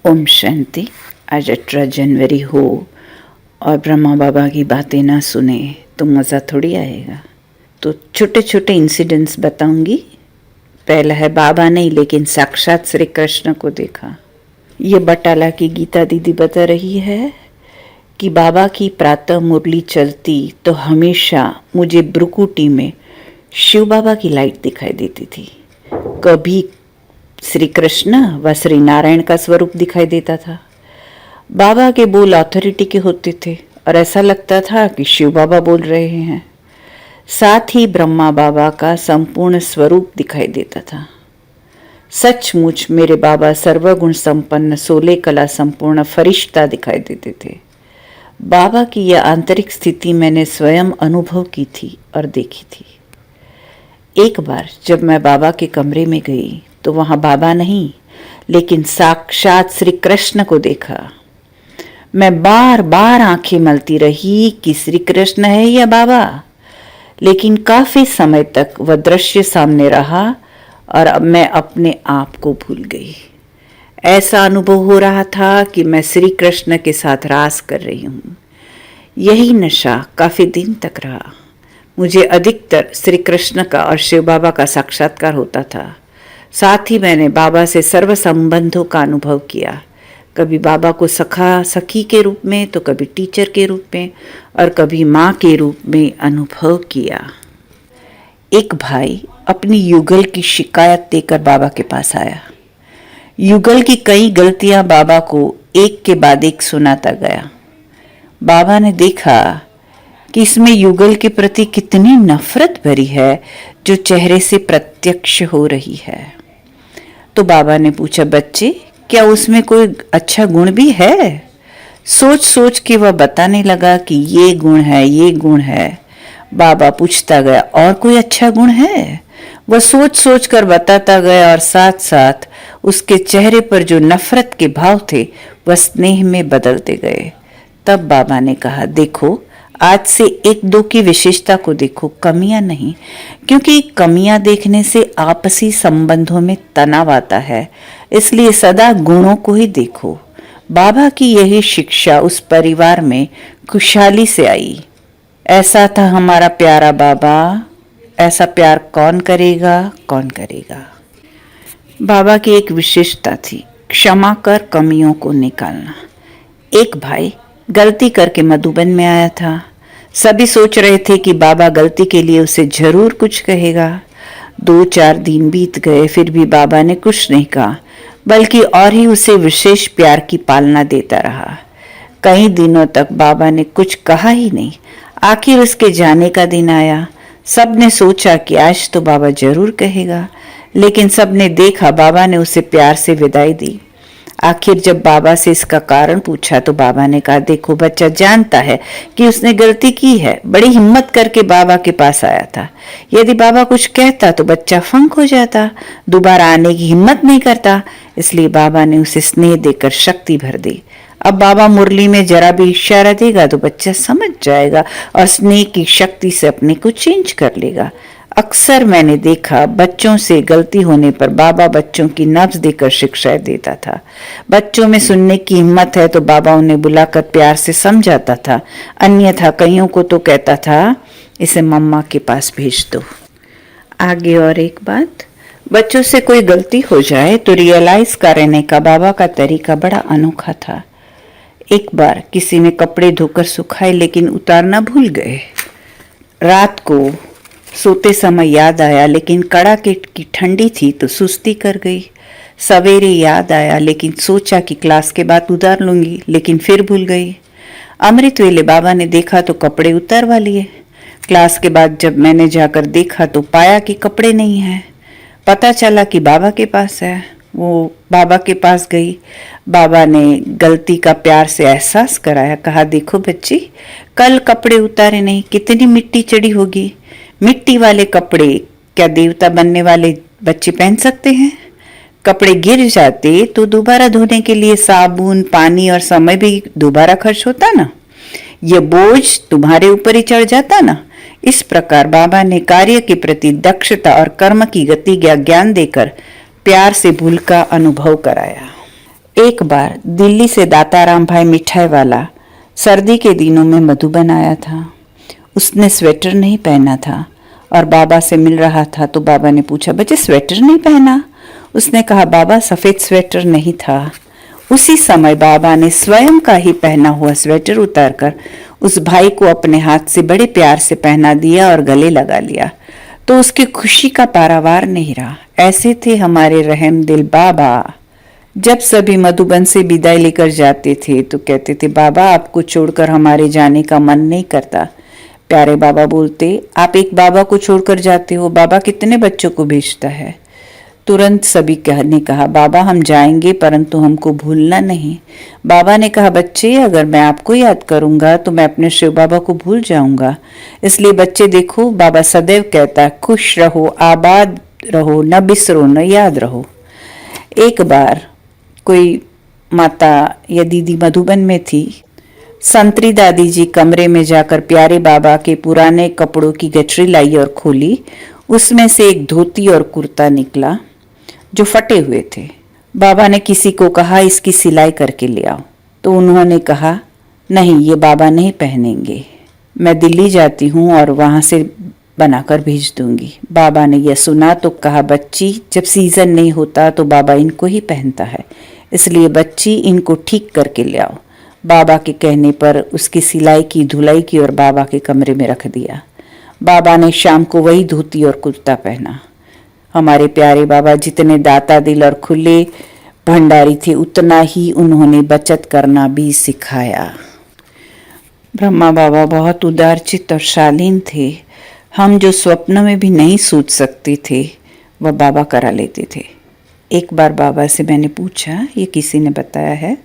ओम शांति। आज 18 जनवरी हो और ब्रह्मा बाबा की बातें ना सुने तो मज़ा थोड़ी आएगा। तो छोटे छोटे इंसिडेंट्स बताऊंगी। पहला है बाबा नहीं लेकिन साक्षात श्री कृष्ण को देखा। ये बटाला की गीता दीदी बता रही है कि बाबा की प्रातः मुरली चलती तो हमेशा मुझे ब्रुकुटी में शिव बाबा की लाइट दिखाई देती थी। कभी श्री कृष्ण व श्री नारायण का स्वरूप दिखाई देता था। बाबा के बोल अथॉरिटी के होते थे और ऐसा लगता था कि शिव बाबा बोल रहे हैं। साथ ही ब्रह्मा बाबा का संपूर्ण स्वरूप दिखाई देता था। सचमुच मेरे बाबा सर्वगुण संपन्न 16 कला संपूर्ण फरिश्ता दिखाई देते थे। बाबा की यह आंतरिक स्थिति मैंने स्वयं अनुभव की थी और देखी थी। एक बार जब मैं बाबा के कमरे में गई तो वहां बाबा नहीं लेकिन साक्षात श्री कृष्ण को देखा। मैं बार बार आंखें मलती रही कि श्री कृष्ण है या बाबा, लेकिन काफी समय तक वह दृश्य सामने रहा और अब मैं अपने आप को भूल गई। ऐसा अनुभव हो रहा था कि मैं श्री कृष्ण के साथ रास कर रही हूँ। यही नशा काफी दिन तक रहा। मुझे अधिकतर श्री कृष्ण का और शिव बाबा का साक्षात्कार होता था। साथ ही मैंने बाबा से सर्व संबंधों का अनुभव किया। कभी बाबा को सखा सखी के रूप में तो कभी टीचर के रूप में और कभी माँ के रूप में अनुभव किया। एक भाई अपनी युगल की शिकायत देकर बाबा के पास आया। युगल की कई गलतियां बाबा को एक के बाद एक सुनाता गया। बाबा ने देखा कि इसमें युगल के प्रति कितनी नफरत भरी है जो चेहरे से प्रत्यक्ष हो रही है। तो बाबा ने पूछा, बच्चे क्या उसमें कोई अच्छा गुण भी है? सोच सोच के वह बताने लगा कि ये गुण है, ये गुण है। बाबा पूछता गया, और कोई अच्छा गुण है? वह सोच सोच कर बताता गया और साथ साथ उसके चेहरे पर जो नफरत के भाव थे वह स्नेह में बदलते गए। तब बाबा ने कहा, देखो आज से एक दो की विशेषता को देखो, कमियां नहीं, क्योंकि कमियां देखने से आपसी संबंधों में तनाव आता है। इसलिए सदा गुणों को ही देखो। बाबा की यही शिक्षा उस परिवार में खुशहाली से आई। ऐसा था हमारा प्यारा बाबा, ऐसा प्यार कौन करेगा, कौन करेगा। बाबा की एक विशेषता थी, क्षमा कर कमियों को निकालना। एक भाई गलती करके मधुबन में आया था। सभी सोच रहे थे कि बाबा गलती के लिए उसे जरूर कुछ कहेगा। 2-4 दिन बीत गए, फिर भी बाबा ने कुछ नहीं कहा, बल्कि और ही उसे विशेष प्यार की पालना देता रहा। कई दिनों तक बाबा ने कुछ कहा ही नहीं। आखिर उसके जाने का दिन आया। सबने सोचा कि आज तो बाबा जरूर कहेगा, लेकिन सबने देखा बाबा ने उसे प्यार से विदाई दी। आखिर जब बाबा से इसका कारण पूछा तो बाबा ने कहा, देखो बच्चा जानता है कि उसने गलती की है। बड़ी हिम्मत करके बाबा के पास आया था। यदि बाबा कुछ कहता तो बच्चा फंक हो जाता, दोबारा आने की हिम्मत नहीं करता। इसलिए बाबा ने उसे स्नेह देकर शक्ति भर दी। अब बाबा मुरली में जरा भी इशारा देगा तो बच्चा समझ जाएगा और स्नेह की शक्ति से अपने को चेंज कर लेगा। अक्सर मैंने देखा बच्चों से गलती होने पर बाबा बच्चों की नब्ज देकर शिक्षाएं देता था। बच्चों में सुनने की हिम्मत है तो बाबा उन्हें बुलाकर प्यार से समझाता था, अन्यथा कईयों को तो कहता था इसे मम्मा के पास भेज दो। आगे और एक बात, बच्चों से कोई गलती हो जाए तो रियलाइज करने का बाबा का तरीका बड़ा अनोखा था। एक बार किसी ने कपड़े धोकर सुखाए लेकिन उतारना भूल गए। रात को सोते समय याद आया, लेकिन कड़ाके की ठंडी थी तो सुस्ती कर गई। सवेरे याद आया लेकिन सोचा कि क्लास के बाद उतार लूंगी, लेकिन फिर भूल गई। अमृत वेले बाबा ने देखा तो कपड़े उतारवा लिए। क्लास के बाद जब मैंने जाकर देखा तो पाया कि कपड़े नहीं हैं। पता चला कि बाबा के पास है। वो बाबा के पास गई। बाबा ने गलती का प्यार से एहसास कराया, कहा, देखो बच्ची, कल कपड़े उतारे नहीं, कितनी मिट्टी चढ़ी होगी। मिट्टी वाले कपड़े क्या देवता बनने वाले बच्चे पहन सकते हैं? कपड़े गिर जाते तो दोबारा धोने के लिए साबुन, पानी और समय भी दोबारा खर्च होता ना। ये बोझ तुम्हारे ऊपर ही चढ़ जाता ना। इस प्रकार बाबा ने कार्य के प्रति दक्षता और कर्म की गति का ज्ञान देकर प्यार से भूल का अनुभव कराया। एक बार दिल्ली से दाताराम भाई मिठाई वाला सर्दी के दिनों में मधुबन आया था। उसने स्वेटर नहीं पहना था और बाबा से मिल रहा था तो बाबा ने पूछा, बच्चे स्वेटर नहीं पहना? उसने कहा, बाबा सफ़ेद स्वेटर नहीं था। उसी समय बाबा ने स्वयं का ही पहना हुआ स्वेटर उतारकर उस भाई को अपने हाथ से बड़े प्यार से पहना दिया और गले लगा लिया तो उसकी खुशी का पारावार नहीं रहा। ऐसे थे हमारे रहम दिल बाबा। जब सभी मधुबन से विदाई लेकर जाते थे तो कहते थे, बाबा आपको छोड़कर हमारे जाने का मन नहीं करता। प्यारे बाबा बोलते, आप एक बाबा को छोड़कर जाते हो, बाबा कितने बच्चों को भेजता है। तुरंत सभी ने कहा, बाबा हम जाएंगे परंतु हमको भूलना नहीं। बाबा ने कहा, बच्चे अगर मैं आपको याद करूंगा तो मैं अपने शिव बाबा को भूल जाऊंगा। इसलिए बच्चे देखो, बाबा सदैव कहता है, खुश रहो, आबाद रहो, न बिसरो न याद रहो। एक बार कोई माता या दीदी मधुबन में थी। संतरी दादी जी कमरे में जाकर प्यारे बाबा के पुराने कपड़ों की गठरी लाई और खोली। उसमें से एक धोती और कुर्ता निकला जो फटे हुए थे। बाबा ने किसी को कहा, इसकी सिलाई करके ले आओ। तो उन्होंने कहा, नहीं ये बाबा नहीं पहनेंगे, मैं दिल्ली जाती हूँ और वहाँ से बनाकर भेज दूंगी। बाबा ने यह सुना तो कहा, बच्ची जब सीजन नहीं होता तो बाबा इनको ही पहनता है, इसलिए बच्ची इनको ठीक करके ले आओ। बाबा के कहने पर उसकी सिलाई की, धुलाई की और बाबा के कमरे में रख दिया। बाबा ने शाम को वही धोती और कुर्ता पहना। हमारे प्यारे बाबा जितने दाता दिल और खुले भंडारी थे उतना ही उन्होंने बचत करना भी सिखाया। ब्रह्मा बाबा बहुत उदारचित और शालीन थे। हम जो स्वप्न में भी नहीं सोच सकते थे वह बाबा करा लेते थे। एक बार बाबा से मैंने पूछा, ये किसी ने बताया है,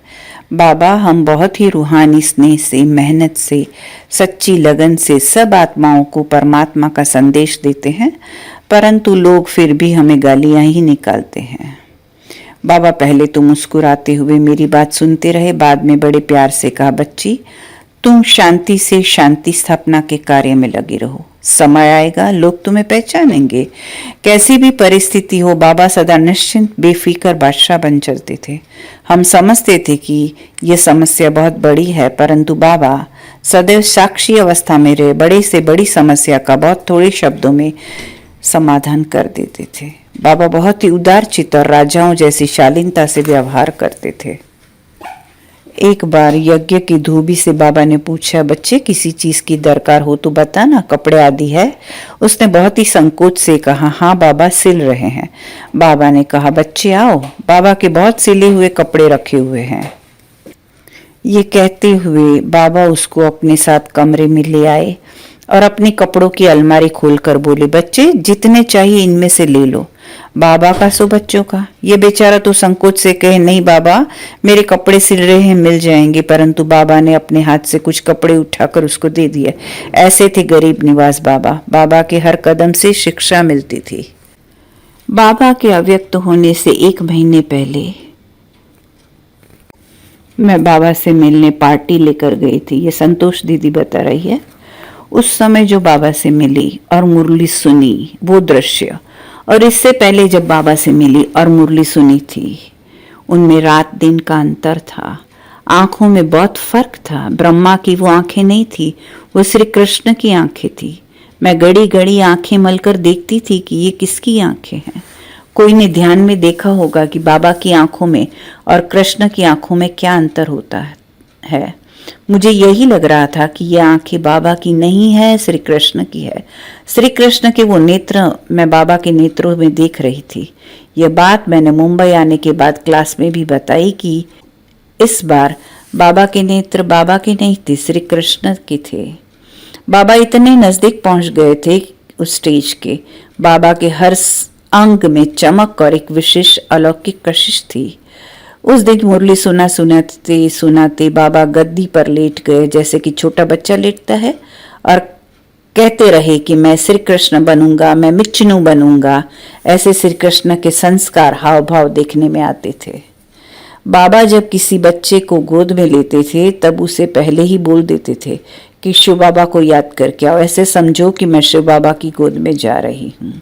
बाबा हम बहुत ही रूहानी स्नेह से, मेहनत से, सच्ची लगन से सब आत्माओं को परमात्मा का संदेश देते हैं, परंतु लोग फिर भी हमें गालियां ही निकालते हैं। बाबा पहले तो मुस्कुराते हुए मेरी बात सुनते रहे, बाद में बड़े प्यार से कहा, बच्ची तुम शांति से शांति स्थापना के कार्य में लगी रहो, समय आएगा लोग तुम्हें पहचानेंगे। कैसी भी परिस्थिति हो, बाबा सदा निश्चिंत बेफिक्र बादशाह बन चलते थे। हम समझते थे कि यह समस्या बहुत बड़ी है, परंतु बाबा सदैव साक्षी अवस्था में रहे, बड़े से बड़ी समस्या का बहुत थोड़े शब्दों में समाधान कर देते थे। बाबा बहुत ही उदारचित और राजाओं जैसी शालीनता से व्यवहार करते थे। एक बार यज्ञ की धोबी से बाबा ने पूछा, बच्चे किसी चीज की दरकार हो तो बता ना, कपड़े आदि है? उसने बहुत ही संकोच से कहा, हाँ बाबा सिल रहे हैं। बाबा ने कहा, बच्चे आओ, बाबा के बहुत सिले हुए कपड़े रखे हुए हैं। ये कहते हुए बाबा उसको अपने साथ कमरे में ले आए और अपनी कपड़ों की अलमारी खोलकर बोले, बच्चे जितने चाहिए इनमें से ले लो। बाबा का सो बच्चों का। ये बेचारा तो संकोच से कहे, नहीं बाबा मेरे कपड़े सिल रहे हैं, मिल जाएंगे, परंतु बाबा ने अपने हाथ से कुछ कपड़े उठाकर उसको दे दिए। ऐसे थे गरीब निवास बाबा। बाबा के हर कदम से शिक्षा मिलती थी। बाबा के अव्यक्त होने से 1 महीने पहले मैं बाबा से मिलने पार्टी लेकर गई थी। ये संतोष दीदी बता रही है। उस समय जो बाबा से मिली और मुरली सुनी वो दृश्य, और इससे पहले जब बाबा से मिली और मुरली सुनी थी, उनमें रात दिन का अंतर था। आंखों में बहुत फर्क था। ब्रह्मा की वो आंखें नहीं थी, वो श्री कृष्ण की आंखें थी। मैं घड़ी घड़ी आंखें मलकर देखती थी कि ये किसकी आंखें हैं। कोई ने ध्यान में देखा होगा कि बाबा की आंखों में और कृष्ण की आंखों में क्या अंतर होता है। मुझे यही लग रहा था कि ये आंखें बाबा की नहीं है, श्री कृष्ण की है। श्री कृष्ण के वो नेत्र मैं बाबा के नेत्रों में देख रही थी। यह बात मैंने मुंबई आने के बाद क्लास में भी बताई कि इस बार बाबा के नेत्र बाबा के नहीं थे, श्री कृष्ण के थे। बाबा इतने नजदीक पहुंच गए थे उस स्टेज के। बाबा के हर अंग में चमक और एक विशेष अलौकिक कशिश थी। उस दिन मुरली सुनाते बाबा गद्दी पर लेट गए, जैसे कि छोटा बच्चा लेटता है, और कहते रहे कि मैं श्री कृष्ण बनूंगा, मैं मिच्चनू बनूंगा। ऐसे श्री कृष्ण के संस्कार हाव भाव देखने में आते थे। बाबा जब किसी बच्चे को गोद में लेते थे तब उसे पहले ही बोल देते थे कि शिव बाबा को याद करके आओ, ऐसे समझो कि मैं शिव बाबा की गोद में जा रही हूँ।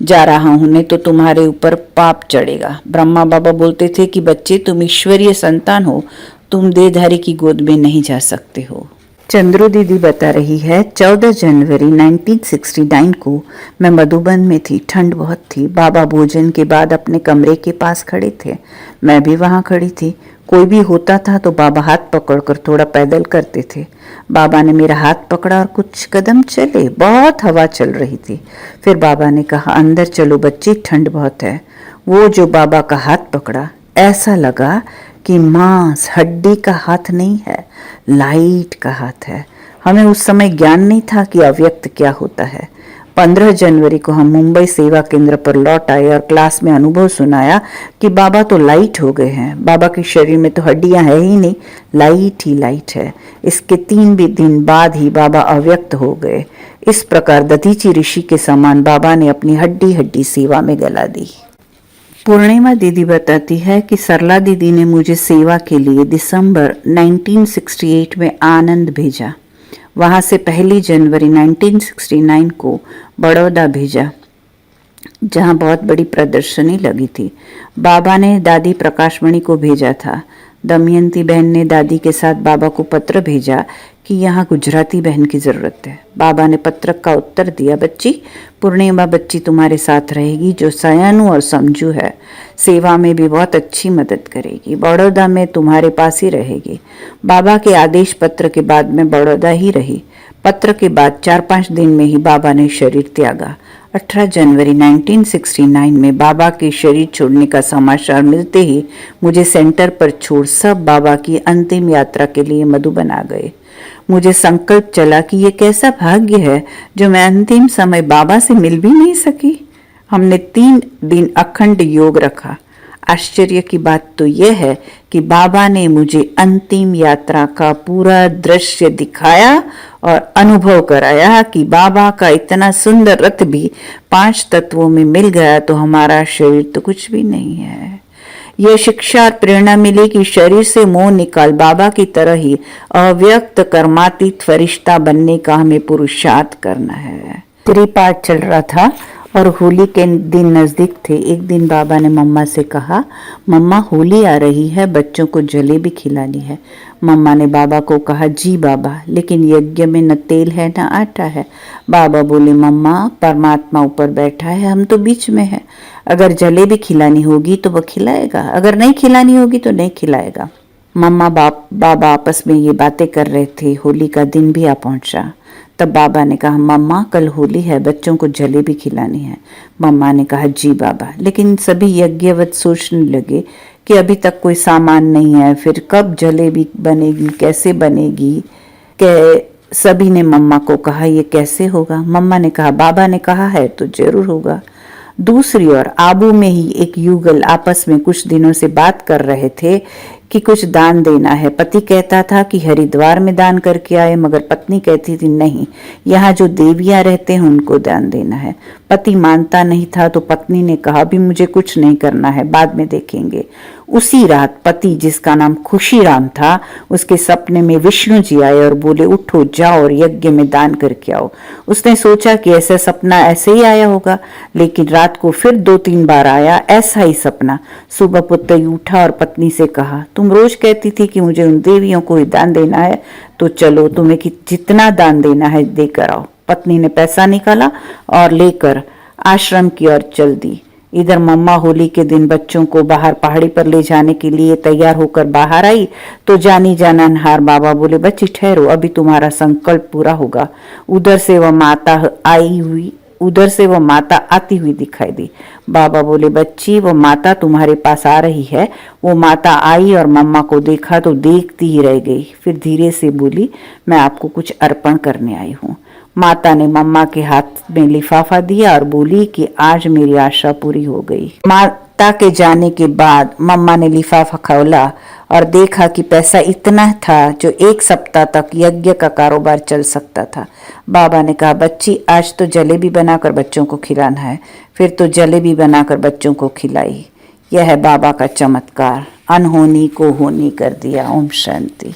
जा रहा हूं, नहीं तो तुम्हारे ऊपर पाप चढ़ेगा। ब्रह्मा बाबा बोलते थे कि बच्चे तुम ईश्वरीय संतान हो, तुम देहधारी की गोद में नहीं जा सकते हो। चंद्रू दीदी बता रही है 14 जनवरी 1969 को मैं मधुबन में थी। ठंड बहुत थी। बाबा भोजन के बाद अपने कमरे के पास खड़े थे, मैं भी वहां खड़ी थी। कोई भी होता था तो बाबा हाथ पकड़कर थोड़ा पैदल करते थे। बाबा ने मेरा हाथ पकड़ा और कुछ कदम चले। बहुत हवा चल रही थी। फिर बाबा ने कहा अंदर चलो बच्ची, ठंड बहुत है। वो जो बाबा का हाथ पकड़ा, ऐसा लगा कि मांस हड्डी का हाथ नहीं है, लाइट का हाथ है। हमें उस समय ज्ञान नहीं था कि अव्यक्त क्या होता है। 15 जनवरी को हम मुंबई सेवा केंद्र पर लौट आए और क्लास में अनुभव सुनाया कि बाबा तो लाइट हो गए हैं। बाबा के शरीर में तो हड्डियां है ही नहीं, लाइट ही लाइट है। इसके 3 दिन बाद ही बाबा अव्यक्त हो गए। इस प्रकार दधीची ऋषि के समान बाबा ने अपनी हड्डी हड्डी सेवा में गला दी। पूर्णिमा दीदी बताती है कि सरला दीदी ने मुझे सेवा के लिए दिसंबर 1968 में आनंद भेजा। वहां से 1 जनवरी 1969 को बड़ौदा भेजा, जहां बहुत बड़ी प्रदर्शनी लगी थी। बाबा ने दादी प्रकाशमणि को भेजा था। दमयंती बहन ने दादी के साथ बाबा को पत्र भेजा कि यहाँ गुजराती बहन की ज़रूरत है। बाबा ने पत्र का उत्तर दिया, बच्ची पूर्णिमा बच्ची तुम्हारे साथ रहेगी, जो सयानू और समझू है। सेवा में भी बहुत अच्छी मदद करेगी। बड़ौदा में तुम्हारे पास ही रहेगी। बाबा के आदेश पत्र के बाद मैं बड़ौदा ही रही। पत्र के बाद 4-5 दिन में ही बाबा ने शरीर त्यागा। 18 जनवरी 1969 में बाबा के शरीर छोड़ने का समाचार मिलते ही मुझे सेंटर पर छोड़ सब बाबा की अंतिम यात्रा के लिए मधुबन आ गए। मुझे संकल्प चला कि ये कैसा भाग्य है जो मैं अंतिम समय बाबा से मिल भी नहीं सकी। हमने 3 दिन अखंड योग रखा। आश्चर्य की बात तो यह है कि बाबा ने मुझे अंतिम यात्रा का पूरा दृश्य दिखाया और अनुभव कराया कि बाबा का इतना सुंदर रथ भी 5 तत्वों में मिल गया तो हमारा शरीर तो कुछ भी नहीं है। यह शिक्षा और प्रेरणा मिली कि शरीर से मोह निकाल बाबा की तरह ही अव्यक्त कर्मातीत फरिश्ता बनने का हमें पुरुषार्थ करना है। त्रिपाठ चल रहा था और होली के दिन नजदीक थे। एक दिन बाबा ने मम्मा से कहा, मम्मा होली आ रही है, बच्चों को जलेबी खिलानी है। मम्मा ने बाबा को कहा, जी बाबा, लेकिन यज्ञ में न तेल है न आटा है। बाबा बोले, मम्मा परमात्मा ऊपर बैठा है, हम तो बीच में है। अगर जलेबी खिलानी होगी तो वह खिलाएगा, अगर नहीं खिलानी होगी तो नहीं खिलाएगा। मम्मा बाबा आपस में ये बातें कर रहे थे। होली का दिन भी आ पहुंचा। तब बाबा ने कहा, मम्मा कल होली है, बच्चों को जलेबी खिलानी है। मम्मा ने कहा, जी बाबा। लेकिन सभी यज्ञवत सोचने लगे कि अभी तक कोई सामान नहीं है, फिर कब जलेबी बनेगी, कैसे बनेगी। सभी ने मम्मा को कहा, ये कैसे होगा। मम्मा ने कहा, बाबा ने कहा है तो जरूर होगा। दूसरी ओर आबू में ही एक युगल आपस में कुछ दिनों से बात कर रहे थे कि कुछ दान देना है। पति कहता था कि हरिद्वार में दान करके आए, मगर पत्नी कहती थी नहीं, यहाँ जो देवियां रहते हैं उनको दान देना है। पति मानता नहीं था तो पत्नी ने कहा, अभी मुझे कुछ नहीं करना है, बाद में देखेंगे। उसी रात पति, जिसका नाम खुशीराम था, उसके सपने में विष्णु जी आए और बोले, उठो जाओ और यज्ञ में दान करके आओ। उसने सोचा कि ऐसा सपना ऐसे ही आया होगा, लेकिन रात को फिर 2-3 बार आया ऐसा ही सपना। सुबह पुत्र उठा और पत्नी से कहा, तुम रोज कहती थी कि मुझे उन देवियों को ही दान देना है, तो चलो तुम्हें जितना दान देना है देकर आओ। पत्नी ने पैसा निकाला और लेकर आश्रम की ओर चल दी। इधर मम्मा होली के दिन बच्चों को बाहर पहाड़ी पर ले जाने के लिए तैयार होकर बाहर आई तो जानी जाननहार बाबा बोले, बच्ची ठहरो, अभी तुम्हारा संकल्प पूरा होगा। उधर से वह माता आती हुई दिखाई दी। बाबा बोले, बच्ची वो माता तुम्हारे पास आ रही है। वो माता आई और मम्मा को देखा तो देखती ही रह गई। फिर धीरे से बोली, मैं आपको कुछ अर्पण करने आई हूँ। माता ने मम्मा के हाथ में लिफाफा दिया और बोली कि आज मेरी आशा पूरी हो गई। माता के जाने के बाद मम्मा ने लिफाफा खोला और देखा कि पैसा इतना था जो 1 सप्ताह तक यज्ञ का कारोबार चल सकता था। बाबा ने कहा, बच्ची आज तो जलेबी बनाकर बच्चों को खिलाना है। फिर तो जलेबी बनाकर बच्चों को खिलाई। यह है बाबा का चमत्कार, अनहोनी को होनी कर दिया। ओम शांति।